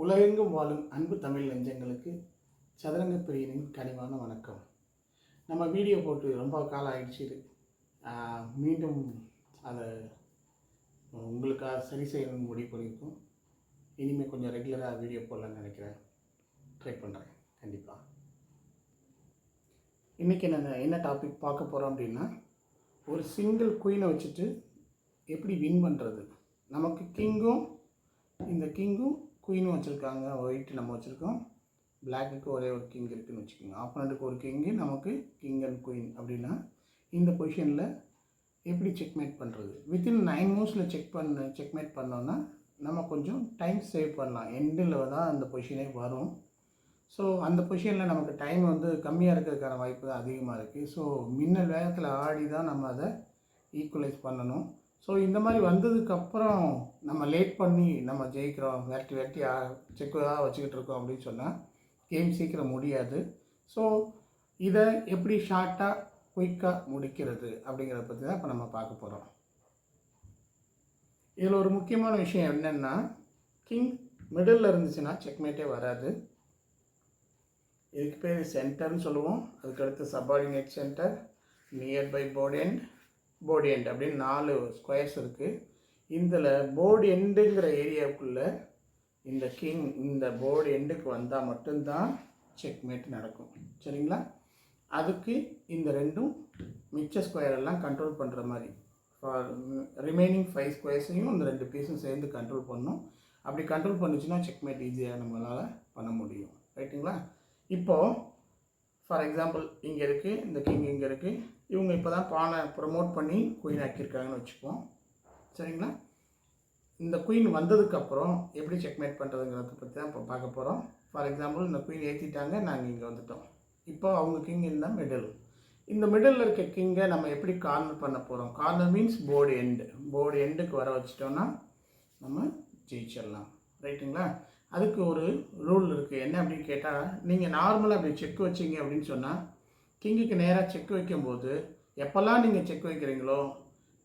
உலகெங்கும் வாழும் அன்பு தமிழ் நெஞ்சங்களுக்கு சதுரங்க பிரியனின் கனிவான வணக்கம். நம்ம வீடியோ போட்டு ரொம்ப காலம் ஆயிடுச்சு. மீண்டும் அதை உங்களுக்காக சரி செய்யணும்னு முடிவு பண்ணியிருக்கோம். இனிமேல் கொஞ்சம் ரெகுலராக வீடியோ போடலான்னு நினைக்கிறேன். ட்ரை பண்ணுறேன் கண்டிப்பாக. இன்றைக்கி என்ன டாபிக் பார்க்க போகிறோம் அப்படின்னா, ஒரு சிங்கிள் குயினை வச்சுட்டு எப்படி வின் பண்ணுறது. நமக்கு கிங்கும் குயினும் வச்சுருக்காங்க. ஒயிட் நம்ம வச்சுருக்கோம், பிளாக்குக்கு ஒரே ஒரு கிங் இருக்குதுன்னு வச்சுக்கோங்க. ஆப்போனண்ட்டுக்கு ஒரு கிங்கு, நமக்கு கிங் அண்ட் குயின். அப்படின்னா இந்த பொசிஷனில் எப்படி செக்மேட் பண்ணுறது. வித்தின் 9 மூவ்ஸில் செக்மேட் பண்ணோன்னா நம்ம கொஞ்சம் டைம் சேவ் பண்ணலாம். எண்டில் தான் அந்த பொசிஷனே வரும். ஸோ அந்த பொசிஷனில் நமக்கு டைம் கம்மியாக இருக்கிறதுக்கான வாய்ப்பு தான் அதிகமாக இருக்குது. ஸோ மின்னல் வேகத்தில் ஆடி தான் நம்ம அதை ஈக்குவலைஸ் பண்ணணும். ஸோ இந்த மாதிரி வந்ததுக்கப்புறம் நம்ம லேட் பண்ணி நம்ம ஜெயிக்கிறோம், வெட்டி செக்காக வச்சுக்கிட்டு இருக்கோம் அப்படின்னு சொன்னால் கேம் சீக்கிரம் முடியாது. ஸோ இதை எப்படி ஷார்ட்டாக குயிக்காக முடிக்கிறது அப்படிங்கிறத பற்றி தான் இப்போ நம்ம பார்க்க போகிறோம். இதில் ஒரு முக்கியமான விஷயம் என்னென்னா, கிங் மிடில் இருந்துச்சுன்னா செக்மேட்டே வராது. இதுக்கு பேர் சென்டர்னு சொல்லுவோம். அதுக்கடுத்து subordinate centre, nearby board end அப்படின்னு 4 ஸ்கொயர்ஸ் இருக்குது. இதில் போர்டு எண்டுங்கிற ஏரியாவுக்குள்ளே இந்த கிங் இந்த போர்டு எண்டுக்கு வந்தால் மட்டும்தான் செக்மேட் நடக்கும். சரிங்களா? அதுக்கு இந்த ரெண்டும் மிச்ச ஸ்கொயரெல்லாம் கண்ட்ரோல் பண்ணுற மாதிரி, ஃபார் ரிமைனிங் 5 ஸ்கொயர்ஸையும் இந்த 2 பீஸும் சேர்ந்து கண்ட்ரோல் பண்ணணும். அப்படி கண்ட்ரோல் பண்ணிச்சுன்னா செக்மேட் ஈஸியாக நம்மளால் பண்ண முடியும். ரைட்டுங்களா? இப்போது ஃபார் எக்ஸாம்பிள் இங்கே இருக்குது, இந்த கிங் இங்கே இருக்குது. இவங்க இப்போ தான் பானை ப்ரமோட் பண்ணி குயின் ஆக்கியிருக்காங்கன்னு வச்சுப்போம். சரிங்களா? இந்த குயின் வந்ததுக்கப்புறம் எப்படி செக்மேட் பண்ணுறதுங்கிறத பற்றி தான் இப்போ பார்க்க போகிறோம். ஃபார் எக்ஸாம்பிள் இந்த குயின் ஏற்றிட்டாங்க, நாங்கள் இங்கே வந்துட்டோம். இப்போ அவங்க கிங் இந்த மிடில். இந்த மிடில் இருக்க கிங்கை நம்ம எப்படி கார்னர் பண்ண போகிறோம். கார்னர் மீன்ஸ் போர்டு எண்டுக்கு வர வச்சிட்டோன்னா நம்ம ஜெயிச்சிடலாம். ரைட்டுங்களா? அதுக்கு ஒரு ரூல் இருக்குது. என்ன அப்படின்னு கேட்டால், நீங்கள் நார்மலாக அப்படி செக் வச்சிங்க அப்படின்னு சொன்னால், கிங்குக்கு நேராக செக் வைக்கும்போது எப்போல்லாம் நீங்கள் செக் வைக்கிறீங்களோ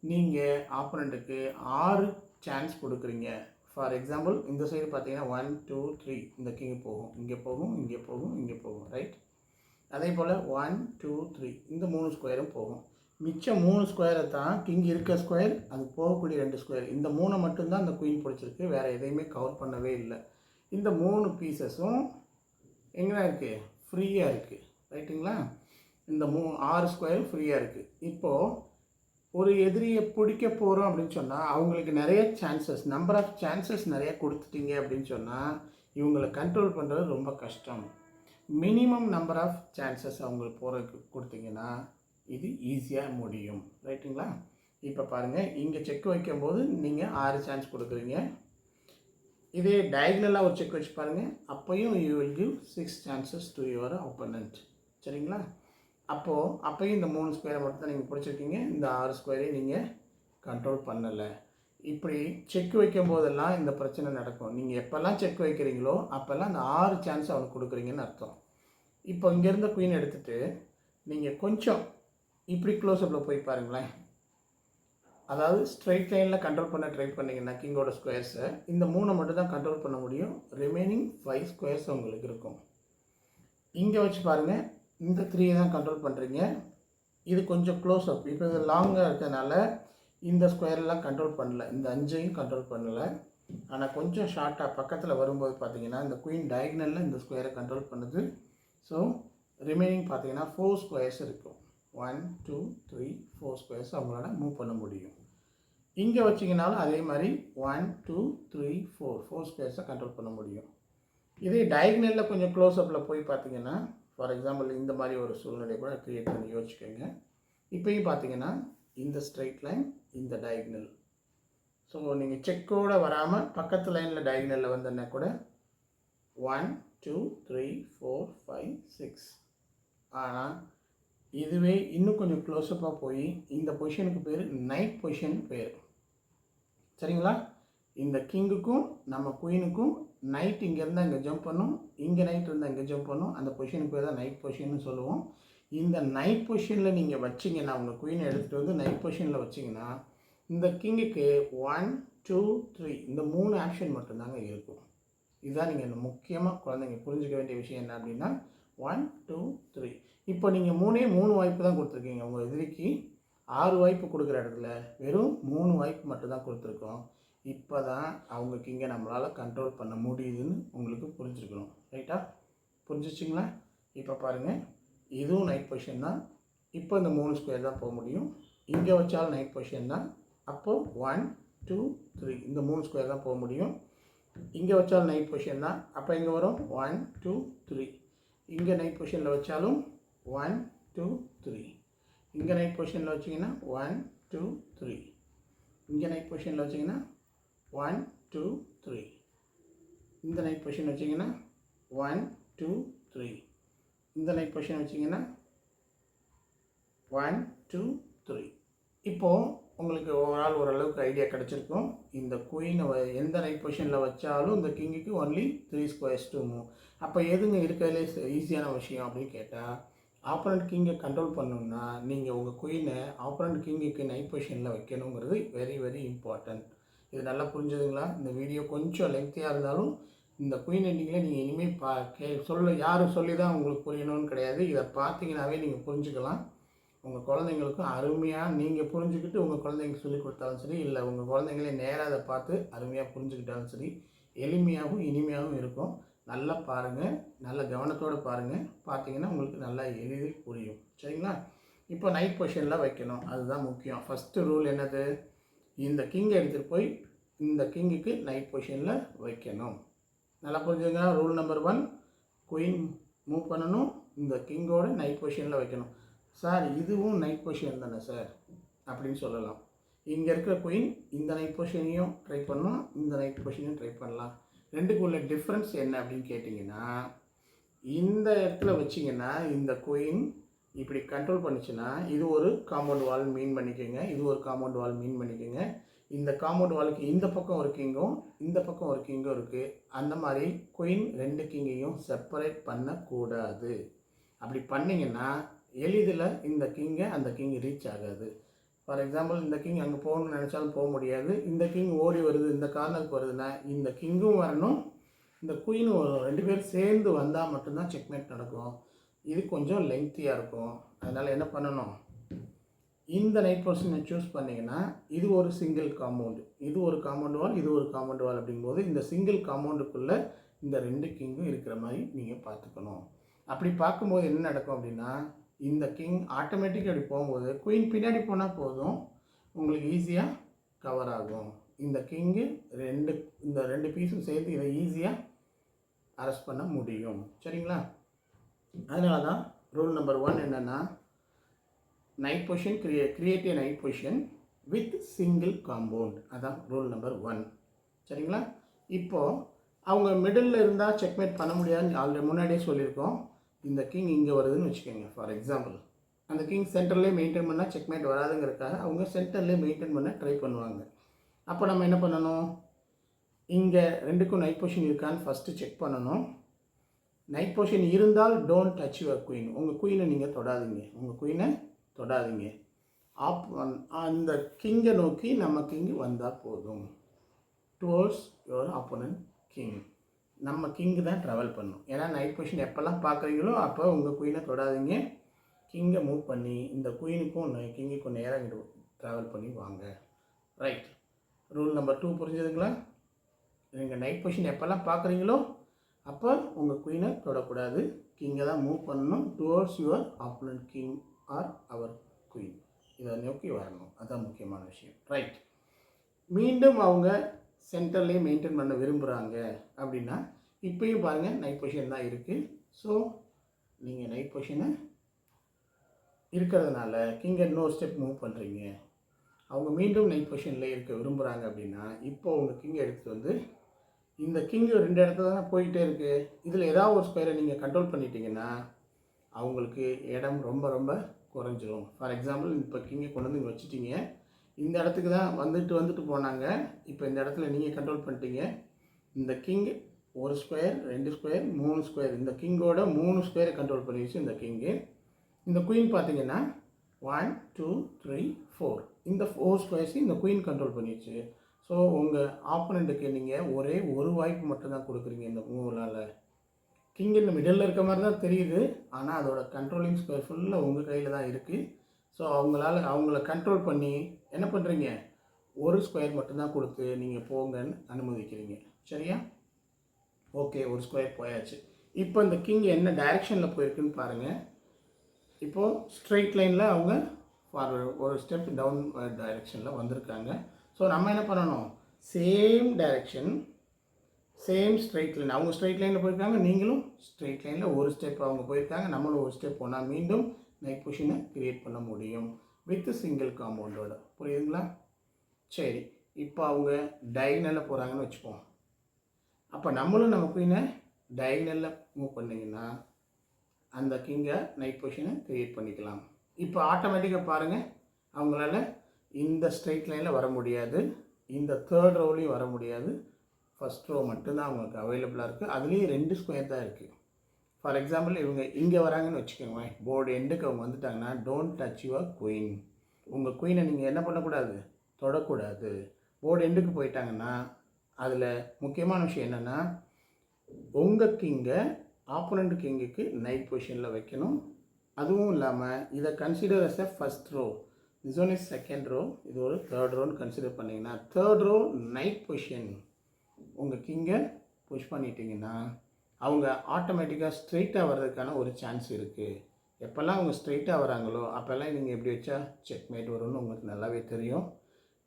நீங்கள் ஆப்போனண்ட்டுக்கு 6 சான்ஸ் கொடுக்குறீங்க. ஃபார் எக்ஸாம்பிள் இந்த சைடு பார்த்தீங்கன்னா 1 2 3 இந்த கிங்கு போகும், இங்கே போகும், இங்கே போகும், இங்கே போகும். ரைட்? அதே போல் 1 2 3 இந்த 3 ஸ்கொயரும் போகும். மிச்சம் 3 ஸ்கொயரை தான் கிங் இருக்க ஸ்கொயர், அது போகக்கூடிய 2 ஸ்கொயர், இந்த 3 மட்டும்தான் அந்த குயின் பிடிச்சிருக்கு. வேறு எதையுமே கவர் பண்ணவே இல்லை. இந்த 3 பீசஸும் எங்கே இருக்குது? ஃப்ரீயாக இருக்குது. ரைட்டுங்களா? இந்த 6 ஸ்கொயரும் ஃப்ரீயாக இருக்குது. இப்போது ஒரு எதிரியை பிடிக்க போகிறோம் அப்படின்னு சொன்னால் அவங்களுக்கு நிறைய நம்பர் ஆஃப் சான்சஸ் நிறைய கொடுத்துட்டீங்க அப்படின்னு சொன்னால் இவங்களை கண்ட்ரோல் பண்ணுறது ரொம்ப கஷ்டம். மினிமம் நம்பர் ஆஃப் சான்சஸ் அவங்களுக்கு போகிறதுக்கு கொடுத்தீங்கன்னா இது ஈஸியாக முடியும். ரைட்டுங்களா? இப்போ பாருங்கள், இங்கே செக் வைக்கும்போது நீங்கள் 6 சான்ஸ் கொடுக்குறீங்க. இதே டயக்னலாக ஒரு செக் வச்சு பாருங்கள், அப்போயும் you will give 6 chances to your opponent. சரிங்களா? அப்போயும் இந்த 3 ஸ்கொயரை மட்டும் தான் நீங்கள் பிடிச்சிருக்கீங்க, இந்த 6 ஸ்கொயரையும் நீங்கள் கண்ட்ரோல் பண்ணலை. இப்படி செக் வைக்கும் போதெல்லாம் இந்த பிரச்சனை நடக்கும். நீங்கள் எப்போல்லாம் செக் வைக்கிறீங்களோ அப்போல்லாம் அந்த 6 சான்ஸ் அவனுக்கு கொடுக்குறீங்கன்னு அர்த்தம். இப்போ இங்கேருந்த குயின் எடுத்துகிட்டு நீங்கள் கொஞ்சம் இப்படி க்ளோஸ்அப்பில் போய் பாருங்களேன். அதாவது ஸ்ட்ரைட் லைனில் கண்ட்ரோல் பண்ண ட்ரை பண்ணிங்கன்னா கிங்கோட ஸ்கொயர்ஸை இந்த 3 மட்டும் தான் கண்ட்ரோல் பண்ண முடியும். ரிமைனிங் 5 ஸ்கொயர்ஸ் உங்களுக்கு இருக்கும். இங்கே வச்சு பாருங்கள், இந்த 3 தான் கண்ட்ரோல் பண்ணுறீங்க. இது கொஞ்சம் க்ளோஸ் அப். இப்போ இது லாங்காக இருக்கிறதுனால இந்த ஸ்கொயர்லாம் கண்ட்ரோல் பண்ணலை, இந்த 5ஐயும் கண்ட்ரோல் பண்ணலை. ஆனால் கொஞ்சம் ஷார்ட்டாக பக்கத்தில் வரும்போது பார்த்தீங்கன்னா இந்த குயின் டயக்னலில் இந்த ஸ்கொயரை கண்ட்ரோல் பண்ணுது. ஸோ ரிமைனிங் பார்த்தீங்கன்னா 4 ஸ்கொயர்ஸ் இருக்கும். 1 2 3 4 ஸ்கொயர்ஸ் அவங்களால மூவ் பண்ண முடியும். இங்கே வச்சிங்கனாலும் அதே மாதிரி 1 2 3 4 ஸ்கொயர்ஸை கண்ட்ரோல் பண்ண முடியும். இதே டயக்னலில் கொஞ்சம் க்ளோஸ்அப்பில் போய் பார்த்தீங்கன்னா, ஃபார் எக்ஸாம்பிள் இந்த மாதிரி ஒரு சூழ்நிலை கூட க்ரியேட் பண்ணி யோசிச்சுக்கோங்க. இப்போயும் பார்த்தீங்கன்னா இந்த ஸ்ட்ரைட் லைன், இந்த டயக்னல். ஸோ நீங்கள் செக்கோடு வராமல் பக்கத்து லைனில் டயக்னலில் வந்தோன்னா கூட 1 2 3 4 5 6. ஆனால் இதுவே இன்னும் கொஞ்சம் க்ளோஸ்அப்பாக போய் இந்த பொசிஷனுக்கு பேர் நைட் பொசிஷன் பேர். சரிங்களா? இந்த கிங்குக்கும் நம்ம குயினுக்கும் நைட் இங்கே இருந்தால் இங்கே ஜம்ப் பண்ணும், இங்கே நைட் இருந்தால் இங்கே ஜம்ப் பண்ணும். அந்த பொசிஷனுக்கு பேர் தான் நைட் பொசிஷன்னு சொல்லுவோம். இந்த நைட் பொசிஷனில் நீங்கள் வச்சிங்கன்னா, உங்கள் குயினை எடுத்துகிட்டு நைட் பொசிஷனில் வச்சிங்கன்னா இந்த கிங்குக்கு 1 2 3 இந்த 3 ஆப்ஷன் மட்டும்தாங்க இருக்கும். இதுதான் நீங்கள் முக்கியமாக குழந்தைங்க புரிஞ்சுக்க வேண்டிய விஷயம் என்ன அப்படின்னா 1 2 3. இப்போ நீங்கள் 3 வாய்ப்பு தான் கொடுத்துருக்கீங்க. உங்கள் எதிரிக்கு 6 வாய்ப்பு கொடுக்குற இடத்துல வெறும் 3 வாய்ப்பு மட்டும்தான் கொடுத்துருக்கோம். இப்போ தான் அவங்க கிங்கை நம்மளால் கண்ட்ரோல் பண்ண முடியுதுன்னு உங்களுக்கு புரிஞ்சுருக்கணும். ரைட்டா? புரிஞ்சிச்சிங்களா? இப்போ பாருங்கள், இதுவும் நைட் பொசிஷன் தான். இப்போ இந்த 3 ஸ்கொயர் தான் போக முடியும். இங்கே வச்சாலும் நைட் பொசிஷன் தான். அப்போது 1 2 3 இந்த 3 ஸ்கொயர் தான் போக முடியும். இங்கே வச்சாலும் நைட் பொசிஷன் தான். அப்போ இங்கே வரும் 1 2 3. இங்கே நைட் பொசிஷனில் வச்சாலும் 1 2 3. இங்கே நைட் பொசிஷனில் வச்சிங்கன்னா 1 2 3. இங்கே நைட் பொசிஷனில் வச்சிங்கன்னா 1 2 3. இந்த நைட் பொசிஷன் வச்சிங்கன்னா 1 2 3. இந்த நைட் பொசிஷன் வச்சிங்கன்னா 1 2 3. இப்போது உங்களுக்கு ஓரளவுக்கு ஐடியா கிடச்சிருக்கும். இந்த குயினை எந்த நைட் பொசிஷனில் வச்சாலும் இந்த கிங்குக்கு ஒன்லி 3 ஸ்கொயர்ஸ் டு மூவ். அப்போ எதுங்க இருக்கிறதுலே ஈஸியான விஷயம் அப்படின்னு கேட்டால், ஆப்போனண்ட் கிங்கை கண்ட்ரோல் பண்ணணுன்னா நீங்கள் உங்கள் குயினை ஆப்போனண்ட் கிங்குக்கு நைட் பொசிஷனில் வைக்கணுங்கிறது வெரி வெரி இம்பார்ட்டன்ட். இது நல்லா புரிஞ்சுதுங்களா? இந்த வீடியோ கொஞ்சம் லெங்க்த்தியாக இருந்தாலும் இந்த குயின் எண்டிங்கில் நீங்கள் இனிமேல் யாரும் சொல்லி தான் உங்களுக்கு புரியணும்னு கிடையாது. இதை பார்த்தீங்கன்னாவே நீங்கள் புரிஞ்சுக்கலாம். உங்கள் குழந்தைங்களுக்கும் அருமையாக நீங்கள் புரிஞ்சுக்கிட்டு உங்கள் குழந்தைங்களுக்கு சொல்லிக் கொடுத்தாலும் சரி, இல்லை உங்கள் குழந்தைங்களே நேராக அதை பார்த்து அருமையாக புரிஞ்சுக்கிட்டாலும் சரி, எளிமையாகவும் இனிமையாகவும் இருக்கும். நல்லா பாருங்கள், நல்ல கவனத்தோடு பாருங்கள். பார்த்தீங்கன்னா உங்களுக்கு நல்லா எளிதில் புரியும். சரிங்களா? இப்போ நைட் பொசிஷனில் வைக்கணும், அதுதான் முக்கியம். ஃபஸ்ட்டு ரூல் என்னது? இந்த கிங்கை எடுத்துகிட்டு போய் இந்த கிங்குக்கு நைட் பொசிஷனில் வைக்கணும். நல்லா புரிஞ்சுங்க. ரூல் நம்பர் 1, குயின் மூவ் பண்ணணும், இந்த கிங்கோட நைட் பொசிஷனில் வைக்கணும். சார் இதுவும் நைட் பொசிஷன் தானே சார் அப்படின்னு சொல்லலாம். இங்கே இருக்கிற குயின் இந்த நைட் பொசிஷனையும் ட்ரை பண்ணலாம், இந்த நைட் பொசிஷனையும் ட்ரை பண்ணலாம். ரெண்டுக்குள்ள டிஃப்ரென்ஸ் என்ன அப்படின்னு கேட்டிங்கன்னா, இந்த இடத்துல வச்சிங்கன்னா இந்த குயின் இப்படி கண்ட்ரோல் பண்ணிச்சுன்னா இது ஒரு காம்பவுண்ட் வால் மீன் பண்ணிக்கோங்க, இது ஒரு காம்பவுண்ட் வால் மீன் பண்ணிக்கோங்க. இந்த காம்பவுண்ட் வாலுக்கு இந்த பக்கம் ஒரு கிங்கும் இந்த பக்கம் ஒரு கிங்கும் இருக்குது. அந்த மாதிரி குயின் 2 கிங்கையும் செப்பரேட் பண்ணக்கூடாது. அப்படி பண்ணிங்கன்னா எளிதில் இந்த கிங்கை அந்த கிங் ரீச் ஆகாது. ஃபார் எக்ஸாம்பிள், இந்த கிங் அங்கே போகணும்னு நினச்சாலும் போக முடியாது. இந்த கிங் ஓடி வருது, இந்த கார்னருக்கு வருதுன்னா இந்த கிங்கும் வரணும், இந்த குயினும் வரும். 2 பேரும் சேர்ந்து வந்தால் மட்டும்தான் செக்மேட் நடக்கும். இது கொஞ்சம் லெங்க்த்தியாக இருக்கும். அதனால் என்ன பண்ணணும்? இந்த நைட் பொசிஷனை சூஸ் பண்ணிங்கன்னா இது ஒரு சிங்கிள் காம்பவுண்டு, இது ஒரு காம்பவுண்ட் வால், இது ஒரு காம்பவுண்ட் வால். அப்படிங்கும்போது இந்த சிங்கிள் காம்பவுண்டுக்குள்ளே இந்த 2 கிங்கும் இருக்கிற மாதிரி நீங்கள் பார்த்துக்கணும். அப்படி பார்க்கும்போது என்ன நடக்கும் அப்படின்னா, இந்த கிங் ஆட்டோமேட்டிக்காக அப்படி போகும்போது குயின் பின்னாடி போனால் போதும், உங்களுக்கு ஈஸியாக கவர் ஆகும். இந்த கிங்கு இந்த 2 பீஸும் சேர்த்து இதை ஈஸியாக அரெஸ்ட் பண்ண முடியும். சரிங்களா? அதனால தான் ரூல் நம்பர் 1 என்னென்னா, night position create A night position with single compound. அதான் ரூல் நம்பர் 1. சரிங்களா? இப்போது அவங்க மிடில் இருந்தால் செக்மேட் பண்ண முடியாதுன்னு ஆல்ரெடி முன்னாடியே சொல்லியிருக்கோம். இந்த கிங் இங்கே வருதுன்னு வச்சுக்கோங்க. ஃபார் எக்ஸாம்பிள், அந்த கிங் சென்டர்லேயே மெயின்டைன் பண்ணால் செக்மேட் வராதுங்கிறதுக்காக அவங்க சென்டர்லேயே மெயின்டைன் பண்ண ட்ரை பண்ணுவாங்க. அப்போ நம்ம என்ன பண்ணணும்? இங்கே 2க்கும் நைட் பொசிஷன் இருக்கான்னு ஃபஸ்ட்டு செக் பண்ணணும். நைட் பொசிஷன் இருந்தால் டோன்ட் டச் யுவர் குயின். உங்கள் குயினை நீங்கள் தொடாதீங்க, உங்கள் குயினை தொடாதீங்க. அந்த கிங்கை நோக்கி நம்ம கிங் வந்தால் போதும். Towards your opponent king. நம்ம கிங்கு தான் ட்ராவல் பண்ணணும். ஏன்னா நைட் பொசிஷன் எப்போல்லாம் பார்க்குறீங்களோ அப்போ உங்கள் குயினை தொடாதீங்க. கிங்கை மூவ் பண்ணி இந்த குயினுக்கும் கிங்குக்கும் நேராக ட்ராவல் பண்ணி வாங்க. ரைட். ரூல் நம்பர் 2 புரிஞ்சுதுங்களா? நீங்கள் நைட் பொசிஷன் எப்போல்லாம் பார்க்குறீங்களோ அப்போ உங்கள் குயினை தொடக்கூடாது, கிங்கை தான் மூவ் பண்ணணும். Towards your opponent king or your queen. இதை நோக்கி வரணும். அதுதான் முக்கியமான விஷயம். ரைட். மீண்டும் அவங்க சென்டர்லேயே மெயின்டைன் பண்ண விரும்புகிறாங்க அப்படின்னா இப்போயும் பாருங்கள் நைட் பொசிஷன் தான் இருக்குது. ஸோ நீங்கள் நைட் பொசிஷனை இருக்கிறதுனால கிங்கை இன்னொரு ஸ்டெப் மூவ் பண்ணுறீங்க. அவங்க மீண்டும் நைட் பொசிஷனில் இருக்க விரும்புகிறாங்க அப்படின்னா இப்போ உங்கள் கிங்கை எடுத்துகிட்டு வந்து இந்த கிங்கு 2 இடத்துல தானே போயிட்டே இருக்குது, இதில் ஏதாவது ஒரு ஸ்கொயரை நீங்கள் கண்ட்ரோல் பண்ணிட்டீங்கன்னா அவங்களுக்கு இடம் ரொம்ப ரொம்ப குறைஞ்சிரும். ஃபார் எக்ஸாம்பிள், இப்போ கிங்கை கொண்டு வந்து வச்சுட்டீங்க, இந்த இடத்துக்கு தான் வந்துட்டு போனாங்க. இப்போ இந்த இடத்துல நீங்கள் கண்ட்ரோல் பண்ணிட்டீங்க. இந்த கிங் 1 ஸ்கொயர் 2 ஸ்கொயர் 3 ஸ்கொயர், இந்த கிங்கோட 3 ஸ்கொயரை கண்ட்ரோல் பண்ணிடுச்சு இந்த கிங்கு. இந்த குயின் பார்த்தீங்கன்னா 1 2 3 4 இந்த 4 ஸ்கொயர்ஸையும் இந்த குயின் கண்ட்ரோல் பண்ணிடுச்சு. ஸோ உங்கள் ஆப்போனண்ட்டுக்கு நீங்கள் ஒரே ஒரு வாய்ப்பு மட்டும்தான் கொடுக்குறீங்க இந்த மூவலால். கிங் இந்த மிடில் இருக்க மாதிரி தான் தெரியுது, ஆனால் அதோட கண்ட்ரோலிங் ஸ்கொயர் ஃபுல்லாக உங்கள் கையில் தான் இருக்குது. ஸோ அவங்கள கண்ட்ரோல் பண்ணி என்ன பண்ணுறீங்க, ஒரு ஸ்கொயர் மட்டும்தான் கொடுத்து நீங்கள் போங்கன்னு அனுமதிக்கிறீங்க. சரியா? ஓகே, ஒரு ஸ்கொயர் போயாச்சு. இப்போ இந்த கிங் என்ன டைரெக்ஷனில் போயிருக்குன்னு பாருங்கள். இப்போது ஸ்ட்ரெயிட் லைனில் அவங்க ஃபார்வர்டு ஒரு ஸ்டெப் டவுன் டைரெக்ஷனில் வந்திருக்காங்க. ஸோ நம்ம என்ன பண்ணணும், same direction, same straight line. அவங்க ஸ்ட்ரெயிட் லைனில் போயிருக்காங்க, நீங்களும் ஸ்ட்ரெயிட் லைனில் ஒரு ஸ்டெப் அவங்க போயிருக்காங்க, நம்மளும் ஒரு ஸ்டெப் போனால் மீண்டும் நைட் பொசிஷனை க்ரியேட் பண்ண முடியும் வித் சிங்கிள் காம்பவுண்டோட. புரியுதுங்களா? சரி, இப்போ அவங்க டயகனலில் போகிறாங்கன்னு வச்சுப்போம். அப்போ நம்மளும் நம்ம குயினை டயகனலில் மூவ் பண்ணிங்கன்னா அந்த கிங்கை நைட் பொசிஷனை க்ரியேட் பண்ணிக்கலாம். இப்போ ஆட்டோமேட்டிக்காக பாருங்கள், அவங்களால இந்த ஸ்ட்ரெயிட் லைனில் வர முடியாது, இந்த தேர்ட் ரோலையும் வர முடியாது. ஃபஸ்ட் ரோ மட்டும்தான் அவங்களுக்கு அவைலபிளாக இருக்குது. அதுலேயும் 2 ஸ்கொயர் தான் இருக்குது. ஃபார் எக்ஸாம்பிள் இவங்க இங்கே வராங்கன்னு வச்சுக்கோங்க, போர்டு எண்டுக்கு அவங்க வந்துட்டாங்கன்னா டோன்ட் டச் யுவர் குயின். உங்கள் குயினை நீங்கள் என்ன பண்ணக்கூடாது, தொடக்கூடாது. போர்டு எண்டுக்கு போயிட்டாங்கன்னா அதில் முக்கியமான விஷயம் என்னென்னா, உங்கள் கிங்கை ஆப்போனண்ட் கிங்குக்கு நைட் பொசிஷனில் வைக்கணும். அதுவும் இல்லாமல் இதை consider as a first row, this one is second row, இது ஒரு தேர்ட் ரோன்னு கன்சிடர் பண்ணிங்கன்னா தேர்ட் ரோ நைட் பொசிஷன் உங்கள் கிங்கை புஷ் பண்ணிட்டீங்கன்னா அவங்க ஆட்டோமேட்டிக்காக ஸ்ட்ரெயிட்டாக வர்றதுக்கான ஒரு சான்ஸ் இருக்குது. எப்போல்லாம் அவங்க ஸ்ட்ரெயிட்டாக வராங்களோ அப்போல்லாம் நீங்கள் எப்படி வச்சா செக்மேட் வரும்னு உங்களுக்கு நல்லாவே தெரியும்.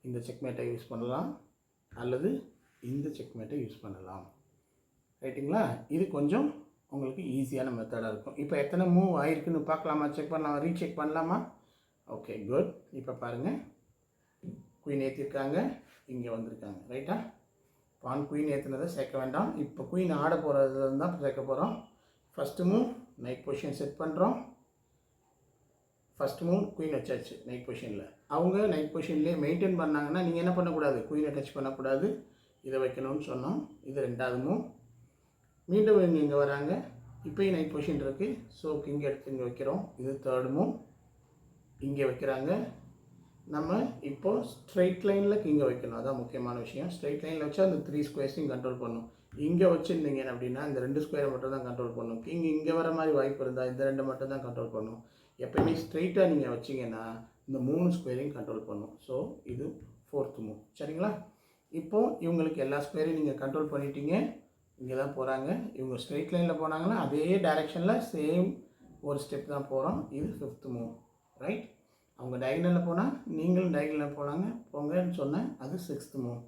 இந்த செக்மேட்டை யூஸ் பண்ணலாம் அல்லது இந்த செக்மேட்டை யூஸ் பண்ணலாம். ரைட்டுங்களா? இது கொஞ்சம் உங்களுக்கு ஈஸியான மெத்தடாக இருக்கும். இப்போ எத்தனை மூவ் ஆகிருக்குன்னு பார்க்கலாமா, செக் பண்ணலாமா, ரீசெக் பண்ணலாமா? Okay, good. இப்போ பாருங்கள், குயின் ஏற்றிருக்காங்க, இங்கே வந்திருக்காங்க. ரைட்டா? பான் குயின் ஏற்றுனதை சேர்க்க வேண்டாம். இப்போ குயின் ஆட போகிறதுல தான் சேர்க்க போகிறோம். First move night position set பண்ணுறோம். ஃபஸ்ட் மூவ் குயின் வச்சாச்சு நைட் பொசிஷனில். அவங்க நைட் பொசிஷன்லேயே மெயின்டைன் பண்ணாங்கன்னா நீங்கள் என்ன பண்ணக்கூடாது, குயினை டச் பண்ணக்கூடாது, இதை வைக்கணும்னு சொன்னோம். இது 2வது மூவ். மீண்டும் இவங்க இங்கே வராங்க, இப்போயும் நைட் பொசிஷன் இருக்குது. ஸோ கிங் எடுத்து இங்கே வைக்கிறோம். இது 3rd மூவ். இங்கே வைக்கிறாங்க. நம்ம இப்போது ஸ்ட்ரெயிட் லைனில் கிங்கை வைக்கணும், அதான் முக்கியமான விஷயம். ஸ்ட்ரெயிட் லைனில் வச்சா அந்த 3 ஸ்கொயர்ஸையும் கண்ட்ரோல் பண்ணும். இங்கே வச்சுருந்தீங்க அப்படின்னா இந்த 2 ஸ்கொயரை மட்டும் தான் கண்ட்ரோல் பண்ணும். கிங் இங்கே வர மாதிரி வாய்ப்பு இருந்தால் இந்த 2 மட்டும் தான் கண்ட்ரோல் பண்ணும். எப்போயுமே ஸ்ட்ரெயிட்டாக நீங்கள் வச்சிங்கன்னா இந்த 3 ஸ்கொயரையும் கண்ட்ரோல் பண்ணும். ஸோ இது 4th மூவ். சரிங்களா? இப்போது இவங்களுக்கு எல்லா ஸ்கொயரையும் நீங்கள் கண்ட்ரோல் பண்ணிட்டீங்க. இங்கே தான் போகிறாங்க. இவங்க ஸ்ட்ரெயிட் லைனில் போனாங்கன்னா அதே டைரெக்ஷனில் சேம் ஒரு ஸ்டெப் தான் போகிறோம். இது 5th மூவ். ரைட்? அவங்க டயகனலில் போனால் நீங்களும் டயகனலில் போங்கன்னு சொன்னேன். அது 6th மூவ்.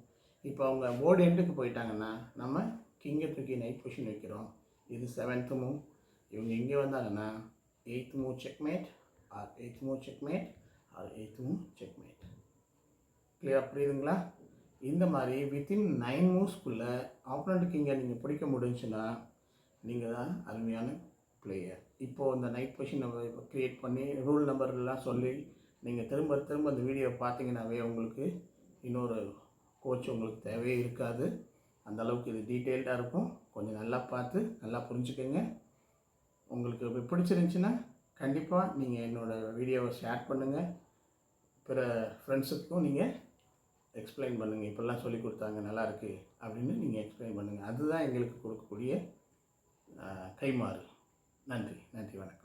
இப்போ அவங்க போர்டு எண்டுக்கு போயிட்டாங்கன்னா நம்ம கிங்கை தூக்கி நைட் பொசிஷன் வைக்கிறோம். இது 7th மூவ். இவங்க இங்கே வந்தாங்கன்னா 8th move checkmate or 8th move checkmate or 8th move checkmate. கிளியராக புரியுதுங்களா? இந்த மாதிரி வித்தின் 9 மூவ்ஸ்க்குள்ளே ஆப்போனண்ட் கிங்கை நீங்கள் பிடிக்க முடிஞ்சுன்னா நீங்கள் தான் அருமையான பிளேயர். இப்போது இந்த நைட் பொசிஷனை க்ரியேட் பண்ணி ரூல் நம்பர்லாம் சொல்லி நீங்கள் திரும்ப திரும்ப அந்த வீடியோவை பார்த்தீங்கன்னாவே உங்களுக்கு இன்னொரு கோச் உங்களுக்கு தேவையே இருக்காது. அந்தளவுக்கு இது டீட்டெயில்டாக இருக்கும். கொஞ்சம் நல்லா பார்த்து நல்லா புரிஞ்சுக்கோங்க. உங்களுக்கு பிடிச்சிருந்துச்சின்னா கண்டிப்பாக நீங்கள் என்னோடய வீடியோவை ஷேர் பண்ணுங்கள். பிற ஃப்ரெண்ட்ஸுக்கும் நீங்கள் எக்ஸ்பிளைன் பண்ணுங்கள். இப்போல்லாம் சொல்லி கொடுத்தாங்க நல்லாயிருக்கு அப்படின்னு நீங்கள் எக்ஸ்பிளைன் பண்ணுங்கள். அதுதான் எங்களுக்கு கொடுக்கக்கூடிய கைமாறு. நன்றி, வணக்கம்.